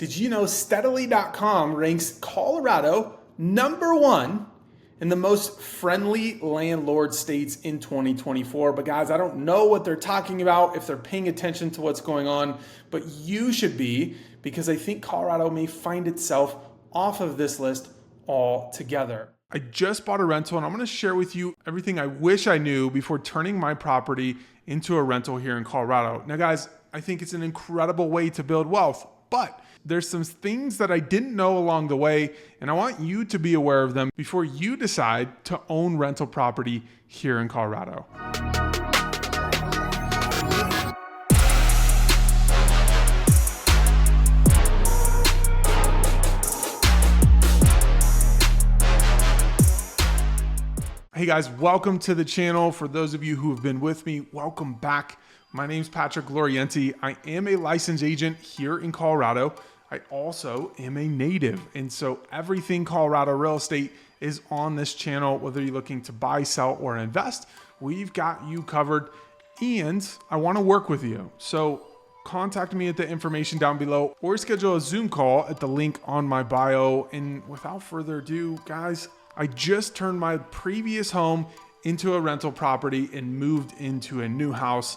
Did you know steadily.com ranks Colorado #1 in the most friendly landlord states in 2024? But guys, I don't know what they're talking about, if they're paying attention to what's going on, but you should be, because I think Colorado may find itself off of this list altogether. I just bought a rental and I'm going to share with you everything I wish I knew before turning my property into a rental here in Colorado. Now guys, I think it's an incredible way to build wealth, but there's some things that I didn't know along the way, and I want you to be aware of them before you decide to own rental property here in Colorado. Hey guys, welcome to the channel. For those of you who have been with me, welcome back. My name's Patrick Lorienti. I am a licensed agent here in Colorado. I also am a native. And so everything Colorado real estate is on this channel. Whether you're looking to buy, sell, or invest, we've got you covered. And I want to work with you. So contact me at the information down below or schedule a Zoom call at the link on my bio. And without further ado, guys, I just turned my previous home into a rental property and moved into a new house.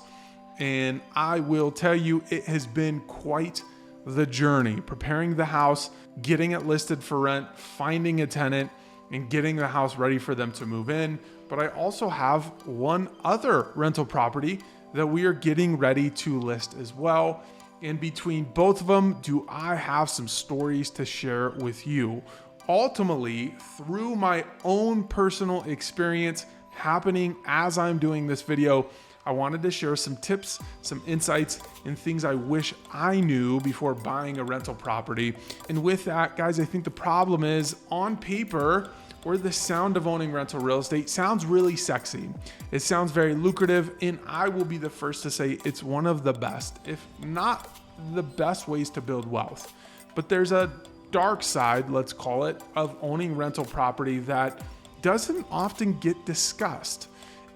And I will tell you, it has been quite the journey, preparing the house, getting it listed for rent, finding a tenant, and getting the house ready for them to move in. But I also have one other rental property that we are getting ready to list as well. And between both of them, do I have some stories to share with you. Ultimately, through my own personal experience happening as I'm doing this video, I wanted to share some tips, some insights, and things I wish I knew before buying a rental property. And with that, guys, I think the problem is, on paper, or the sound of owning rental real estate sounds really sexy. It sounds very lucrative, and I will be the first to say it's one of the best, if not the best ways to build wealth. But there's a dark side, let's call it, of owning rental property that doesn't often get discussed.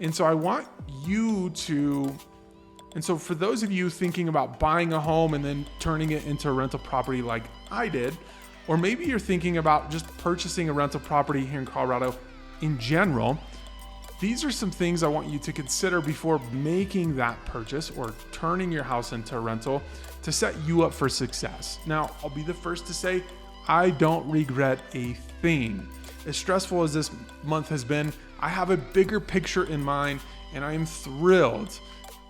And so I want you to, and so for those of you thinking about buying a home and then turning it into a rental property like I did, or maybe you're thinking about just purchasing a rental property here in Colorado in general, these are some things I want you to consider before making that purchase or turning your house into a rental to set you up for success. Now, I'll be the first to say, I don't regret a thing. As stressful as this month has been, I have a bigger picture in mind, and I am thrilled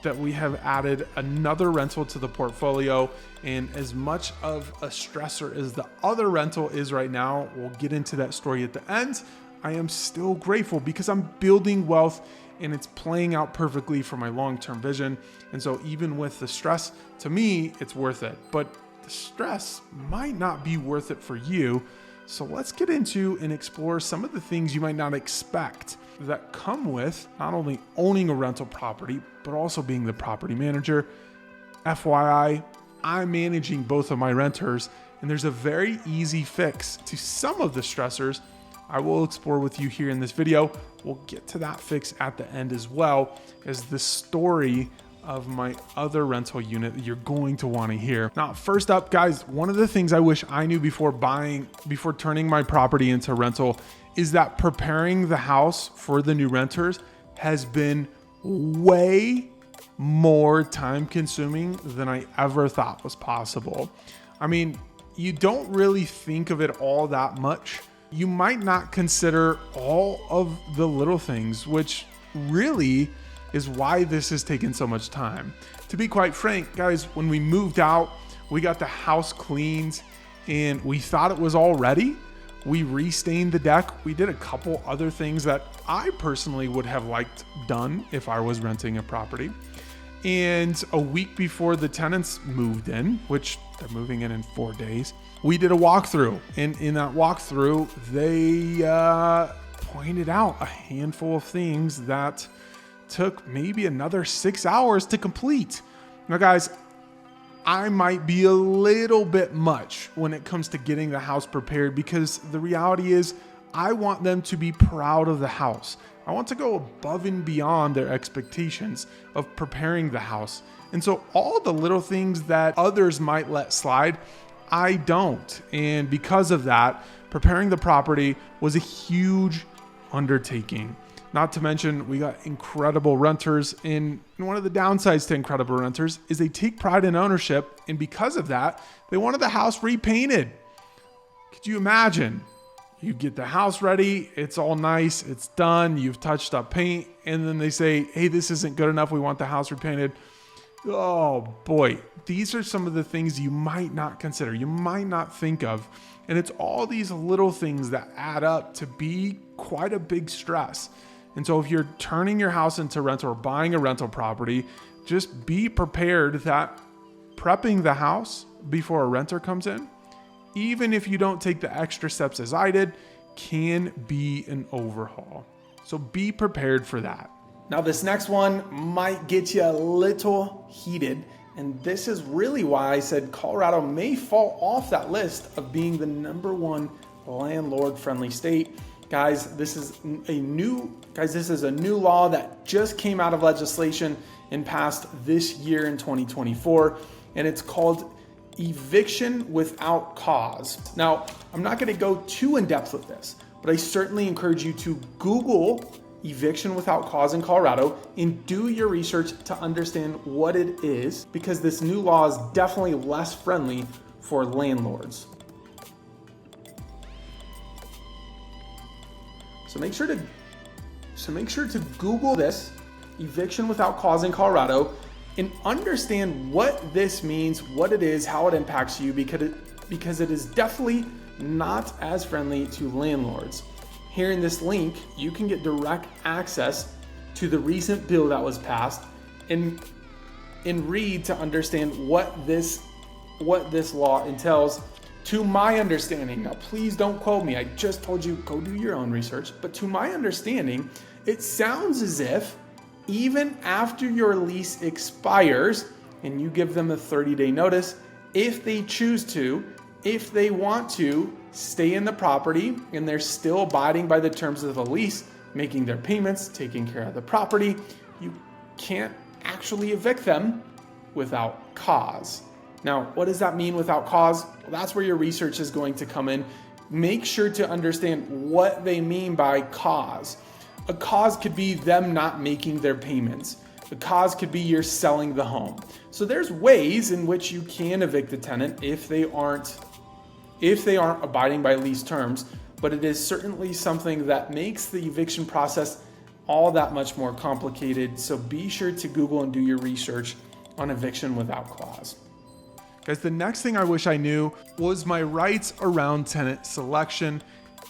that we have added another rental to the portfolio. And as much of a stressor as the other rental is right now, we'll get into that story at the end, I am still grateful because I'm building wealth and it's playing out perfectly for my long-term vision. And so even with the stress, to me, it's worth it. But the stress might not be worth it for you. So let's get into and explore some of the things you might not expect that come with not only owning a rental property, but also being the property manager. FYI, I'm managing both of my renters, and there's a very easy fix to some of the stressors I will explore with you here in this video. We'll get to that fix at the end, as well as the story of my other rental unit that you're going to want to hear. Now, first up, guys, one of the things I wish I knew before turning my property into rental is that preparing the house for the new renters has been way more time consuming than I ever thought was possible. I mean, you don't really think of it all that much. You might not consider all of the little things, which really is why this has taken so much time. To be quite frank, guys, when we moved out, we got the house cleaned and we thought it was all ready. We restained the deck. We did a couple other things that I personally would have liked done if I was renting a property. And a week before the tenants moved in, which they're moving in 4 days, we did a walkthrough. And in that walkthrough, they pointed out a handful of things that took maybe another 6 hours to complete. Now, guys, I might be a little bit much when it comes to getting the house prepared, because the reality is I want them to be proud of the house. I want to go above and beyond their expectations of preparing the house. And so all the little things that others might let slide, I don't. And because of that, preparing the property was a huge undertaking. Not to mention, we got incredible renters, and one of the downsides to incredible renters is they take pride in ownership, and because of that, they wanted the house repainted. Could you imagine? You get the house ready, it's all nice, it's done, you've touched up paint, and then they say, hey, this isn't good enough, we want the house repainted. Oh boy, these are some of the things you might not consider, you might not think of, and it's all these little things that add up to be quite a big stress. And so if you're turning your house into rental or buying a rental property, just be prepared that prepping the house before a renter comes in, even if you don't take the extra steps as I did, can be an overhaul. So be prepared for that. Now this next one might get you a little heated, and this is really why I said Colorado may fall off that list of being the #1 landlord-friendly state. Guys, this is a new law that just came out of legislation and passed this year in 2024, and it's called eviction without cause. Now, I'm not going to go too in depth with this, but I certainly encourage you to Google eviction without cause in Colorado and do your research to understand what it is, because this new law is definitely less friendly for landlords. So make sure to Google this, eviction without cause in Colorado, and understand what this means, what it is, how it impacts you, because it is definitely not as friendly to landlords. Here in this link, you can get direct access to the recent bill that was passed and read to understand what this law entails. To my understanding, now please don't quote me, I just told you go do your own research, but to my understanding, it sounds as if even after your lease expires and you give them a 30-day notice, if they choose to, if they want to stay in the property and they're still abiding by the terms of the lease, making their payments, taking care of the property, you can't actually evict them without cause. Now, what does that mean without cause? Well, that's where your research is going to come in. Make sure to understand what they mean by cause. A cause could be them not making their payments. A cause could be you're selling the home. So there's ways in which you can evict the tenant if they aren't abiding by lease terms, but it is certainly something that makes the eviction process all that much more complicated. So be sure to Google and do your research on eviction without clause. Guys, the next thing I wish I knew was my rights around tenant selection,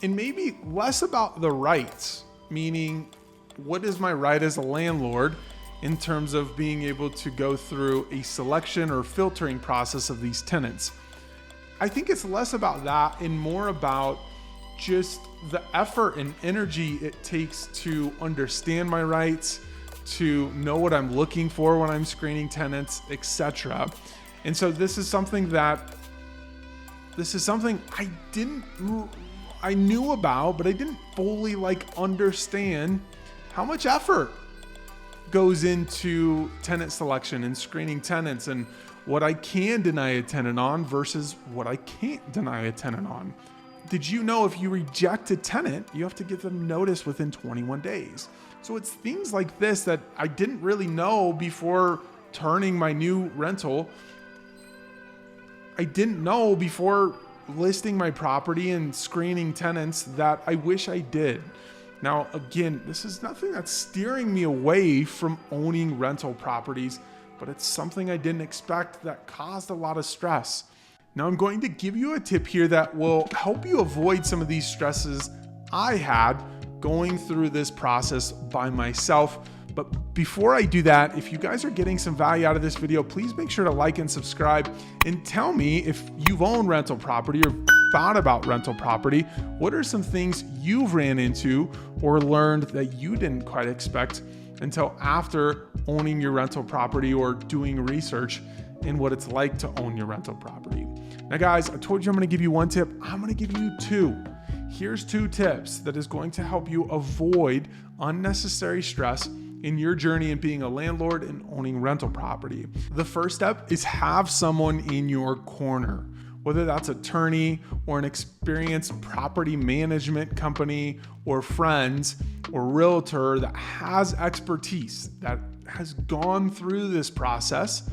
and maybe less about the rights, meaning what is my right as a landlord in terms of being able to go through a selection or filtering process of these tenants. I think it's less about that and more about just the effort and energy it takes to understand my rights, to know what I'm looking for when I'm screening tenants, etc. And so this is something I knew about, but I didn't fully understand how much effort goes into tenant selection and screening tenants, and what I can deny a tenant on versus what I can't deny a tenant on. Did you know if you reject a tenant, you have to give them notice within 21 days? So it's things like this that I didn't really know before turning my new rental. I didn't know before listing my property and screening tenants that I wish I did. Now, again, this is nothing that's steering me away from owning rental properties, but it's something I didn't expect that caused a lot of stress. Now, I'm going to give you a tip here that will help you avoid some of these stresses I had going through this process by myself. But before I do that, if you guys are getting some value out of this video, please make sure to like and subscribe and tell me if you've owned rental property or thought about rental property. What are some things you've ran into or learned that you didn't quite expect until after owning your rental property or doing research in what it's like to own your rental property? Now guys, I told you I'm going to give you one tip. I'm going to give you two. Here's 2 tips that is going to help you avoid unnecessary stress in your journey in being a landlord and owning rental property. The first step is have someone in your corner. whether that's attorney or an experienced property management company or friends or realtor that has expertise, that has gone through this process,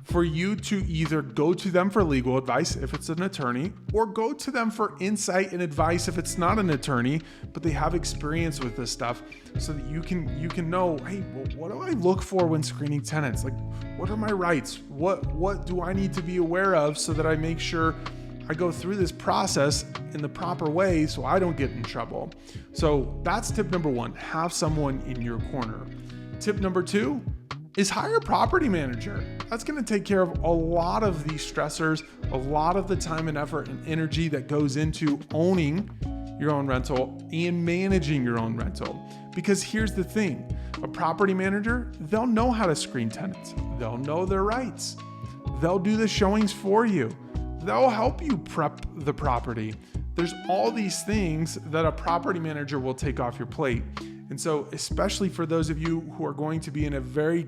for you to either go to them for legal advice if it's an attorney, or go to them for insight and advice if it's not an attorney, but they have experience with this stuff, so that you can know, hey, well, what do I look for when screening tenants? Like, what are my rights? What do I need to be aware of so that I make sure I go through this process in the proper way so I don't get in trouble? So that's tip number one, have someone in your corner. Tip number two is hire a property manager. That's going to take care of a lot of these stressors, a lot of the time and effort and energy that goes into owning your own rental and managing your own rental. Because here's the thing, a property manager, they'll know how to screen tenants. They'll know their rights. They'll do the showings for you. They'll help you prep the property. There's all these things that a property manager will take off your plate. And so, especially for those of you who are going to be in a very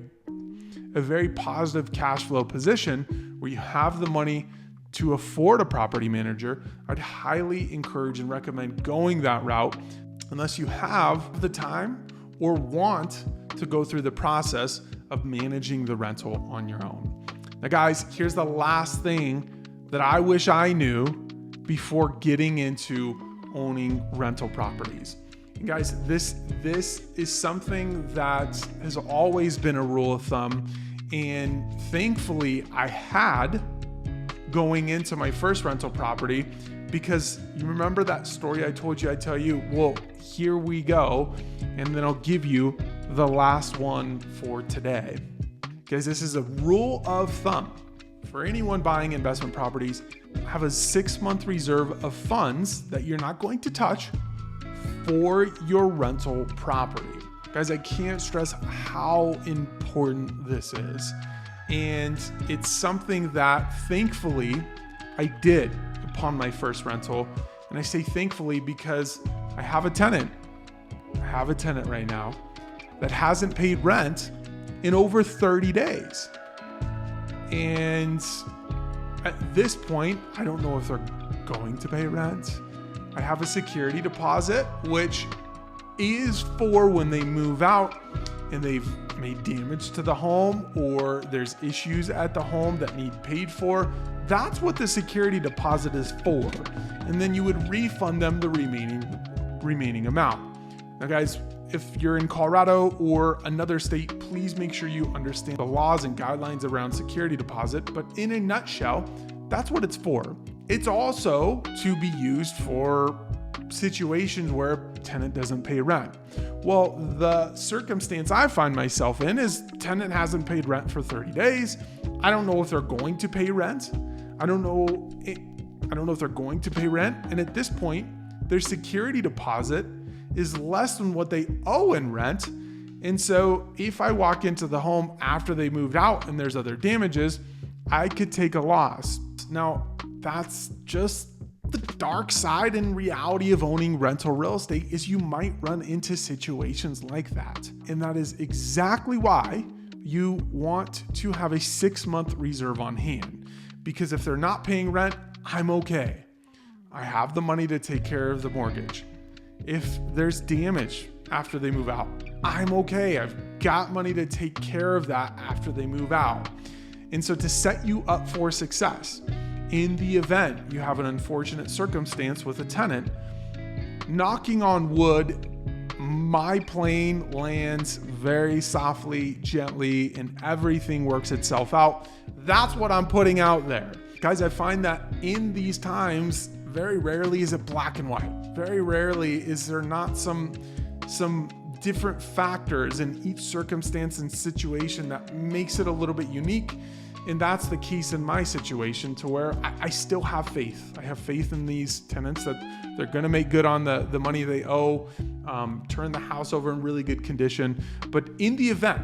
positive cash flow position where you have the money to afford a property manager, I'd highly encourage and recommend going that route, unless you have the time or want to go through the process of managing the rental on your own. Now, guys, here's the last thing that I wish I knew before getting into owning rental properties. And guys, this is something that has always been a rule of thumb, and thankfully I had going into my first rental property, because you remember that story I told you I'd tell you? Well, here we go, and then I'll give you the last one for today. Guys, this is a rule of thumb for anyone buying investment properties. Have a 6-month reserve of funds that you're not going to touch for your rental property. Guys, I can't stress how important this is. And it's something that thankfully I did upon my first rental. And I say thankfully because I have a tenant. I have a tenant right now that hasn't paid rent in over 30 days. And at this point, I don't know if they're going to pay rent. I have a security deposit, which is for when they move out and they've made damage to the home, or there's issues at the home that need paid for. That's what the security deposit is for. And then you would refund them the remaining amount. Now, guys, if you're in Colorado or another state, please make sure you understand the laws and guidelines around security deposit. But in a nutshell, that's what it's for. It's also to be used for situations where a tenant doesn't pay rent. Well, the circumstance I find myself in is tenant hasn't paid rent for 30 days. I don't know if they're going to pay rent. I don't know if they're going to pay rent. And at this point, their security deposit is less than what they owe in rent. And so if I walk into the home after they moved out and there's other damages, I could take a loss. Now, that's just the dark side and reality of owning rental real estate, is you might run into situations like that. And that is exactly why you want to have a 6-month reserve on hand. Because if they're not paying rent, I'm okay. I have the money to take care of the mortgage. If there's damage after they move out, I'm okay. I've got money to take care of that after they move out. And so to set you up for success, in the event you have an unfortunate circumstance with a tenant, knocking on wood, my plane lands very softly, gently, and everything works itself out. That's what I'm putting out there. Guys, I find that in these times, very rarely is it black and white. Very rarely is there not some different factors in each circumstance and situation that makes it a little bit unique. And that's the case in my situation, to where I still have faith. I have faith in these tenants that they're going to make good on the money they owe, turn the house over in really good condition. But in the event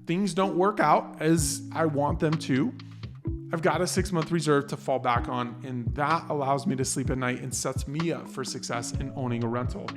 things don't work out as I want them to, I've got a 6-month reserve to fall back on, and that allows me to sleep at night and sets me up for success in owning a rental.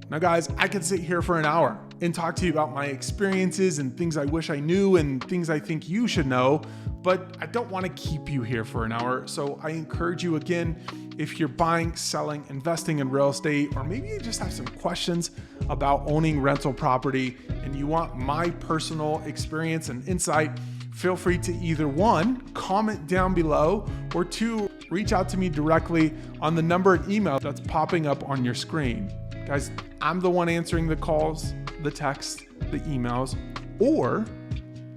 Now guys, I could sit here for an hour and talk to you about my experiences and things I wish I knew and things I think you should know, but I don't want to keep you here for an hour. So I encourage you again, if you're buying, selling, investing in real estate, or maybe you just have some questions about owning rental property and you want my personal experience and insight, feel free to either one, comment down below, or two, reach out to me directly on the number and email that's popping up on your screen. Guys, I'm the one answering the calls, the texts, the emails, or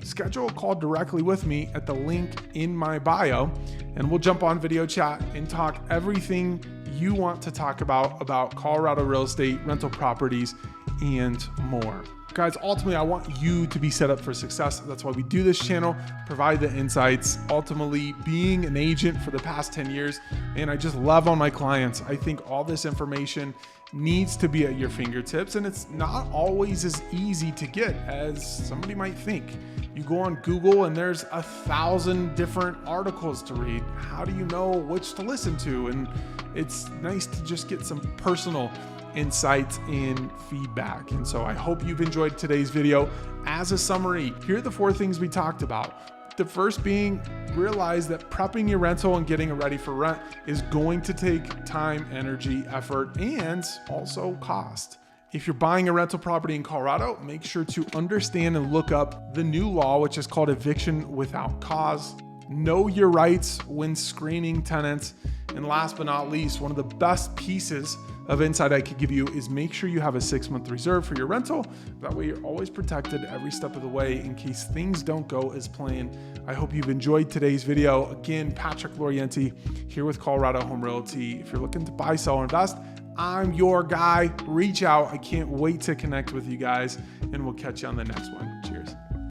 schedule a call directly with me at the link in my bio, and we'll jump on video chat and talk everything you want to talk about Colorado real estate, rental properties, and more. Guys, ultimately, I want you to be set up for success. That's why we do this channel, provide the insights. Ultimately, being an agent for the past 10 years, and I just love on my clients. I think all this information needs to be at your fingertips, and it's not always as easy to get as somebody might think. You go on Google and there's 1,000 different articles to read. How do you know which to listen to? And it's nice to just get some personal insights and feedback. And so I hope you've enjoyed today's video. As a summary, here are the 4 things we talked about. The first being, realize that prepping your rental and getting it ready for rent is going to take time, energy, effort, and also cost. If you're buying a rental property in Colorado, make sure to understand and look up the new law, which is called eviction without cause. Know your rights when screening tenants. And last but not least, one of the best pieces of insight I could give you is make sure you have a 6-month reserve for your rental. That way you're always protected every step of the way in case things don't go as planned. I hope you've enjoyed today's video. Again, Patrick Lorienti here with Colorado Home Realty. If you're looking to buy, sell, or invest, I'm your guy. Reach out. I can't wait to connect with you guys, and we'll catch you on the next one. Cheers.